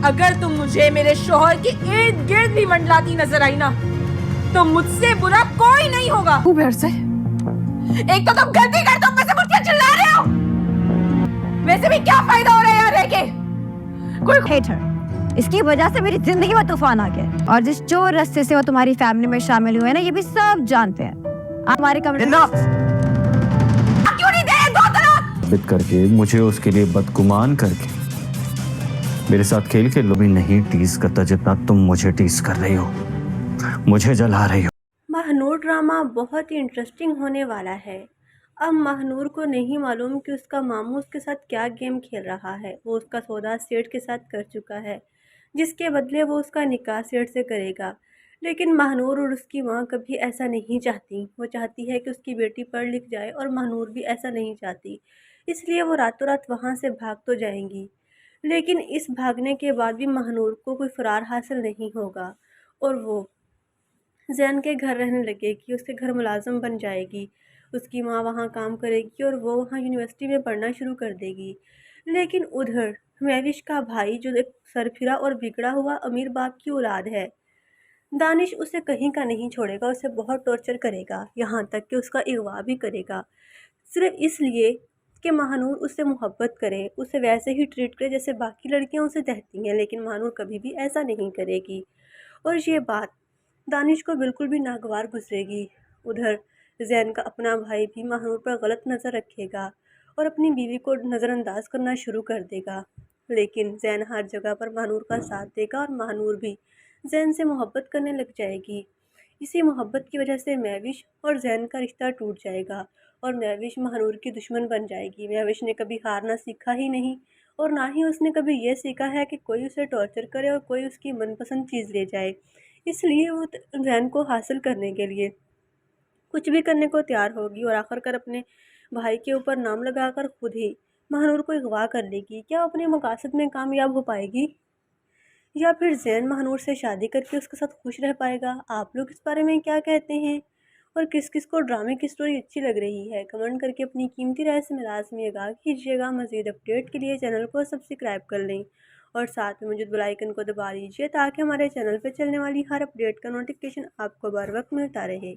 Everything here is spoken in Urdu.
اگر تم مجھے میرے شوہر کے ارد گرد بھی منڈلاتی نظر آئی نا تو مجھ سے برا کوئی نہیں ہوگا. سے ایک تو تم غلطی کرتے ہو، ویسے مجھ پہ چلا رہے ہو. ویسے بھی کیا فائدہ ہو رہا ہے یہاں رہ کے؟ کوئی hate her. اس کی وجہ سے میری زندگی میں طوفان آ گیا اور جس چور رستے سے وہ تمہاری فیملی میں شامل ہوئے نا یہ بھی سب جانتے ہیں. ہمارے کمرے کیوں نہیں دے دو طرف؟ ثابت کر کے مجھے اس کے لیے بدگمان کر کے میرے ساتھ کھیل کے لوگ نہیں ٹیز کرتا جتنا تم مجھے ٹیز کر رہی ہو، مجھے جلا رہی ہو. ماہنور ڈرامہ بہت ہی انٹرسٹنگ ہونے والا ہے. اب ماہنور کو نہیں معلوم کہ اس کا ماموں اس کے ساتھ کیا گیم کھیل رہا ہے. وہ اس کا سودا سیٹھ کے ساتھ کر چکا ہے جس کے بدلے وہ اس کا نکاح سیٹھ سے کرے گا. لیکن ماہنور اور اس کی ماں کبھی ایسا نہیں چاہتی. وہ چاہتی ہے کہ اس کی بیٹی پڑھ لکھ جائے اور ماہنور بھی ایسا نہیں چاہتی. اس لیے وہ راتوں رات وہاں سے بھاگ تو جائیں گی، لیکن اس بھاگنے کے بعد بھی ماہنور کو کوئی فرار حاصل نہیں ہوگا اور وہ زین کے گھر رہنے لگے گی. اس کے گھر ملازم بن جائے گی. اس کی ماں وہاں کام کرے گی اور وہ وہاں یونیورسٹی میں پڑھنا شروع کر دے گی. لیکن ادھر مہوش کا بھائی جو ایک سرپھرا اور بگڑا ہوا امیر باپ کی اولاد ہے، دانش اسے کہیں کا نہیں چھوڑے گا. اسے بہت ٹارچر کرے گا، یہاں تک کہ اس کا اغوا بھی کرے گا، صرف اس لیے کہ ماہنور اس سے محبت کرے، اسے ویسے ہی ٹریٹ کرے جیسے باقی لڑکیاں اسے کہتی ہیں. لیکن ماہنور کبھی بھی ایسا نہیں کرے گی اور یہ بات دانش کو بالکل بھی ناگوار گزرے گی. ادھر زین کا اپنا بھائی بھی ماہنور پر غلط نظر رکھے گا اور اپنی بیوی کو نظر انداز کرنا شروع کر دے گا. لیکن زین ہر جگہ پر ماہنور کا ساتھ دے گا اور ماہنور بھی زین سے محبت کرنے لگ جائے گی. اسی محبت کی وجہ سے مہوش اور زین کا رشتہ ٹوٹ جائے گا اور مہوش ماہنور کی دشمن بن جائے گی. مہوش نے کبھی ہارنا سیکھا ہی نہیں اور نہ ہی اس نے کبھی یہ سیکھا ہے کہ کوئی اسے ٹارچر کرے اور کوئی اس کی من پسند چیز لے جائے. اس لیے وہ زین کو حاصل کرنے کے لیے کچھ بھی کرنے کو تیار ہوگی اور آخر کر اپنے بھائی کے اوپر نام لگا کر خود ہی ماہنور کو اغوا کر لے گی. کیا اپنے مقاصد میں کامیاب ہو پائے گی یا پھر زین ماہنور سے شادی کر کے اس کے ساتھ خوش رہ پائے گا؟ آپ لوگ اس بارے میں کیا کہتے ہیں اور کس کس کو ڈرامے کی سٹوری اچھی لگ رہی ہے؟ کمنٹ کر کے اپنی قیمتی رائے سے لازمی آگاہ کیجیے گا. مزید اپڈیٹ کے لیے چینل کو سبسکرائب کر لیں اور ساتھ میں موجود بیل آئیکن کو دبا لیجیے تاکہ ہمارے چینل پہ چلنے والی ہر اپڈیٹ کا نوٹیفیکیشن آپ کو بر وقت ملتا رہے.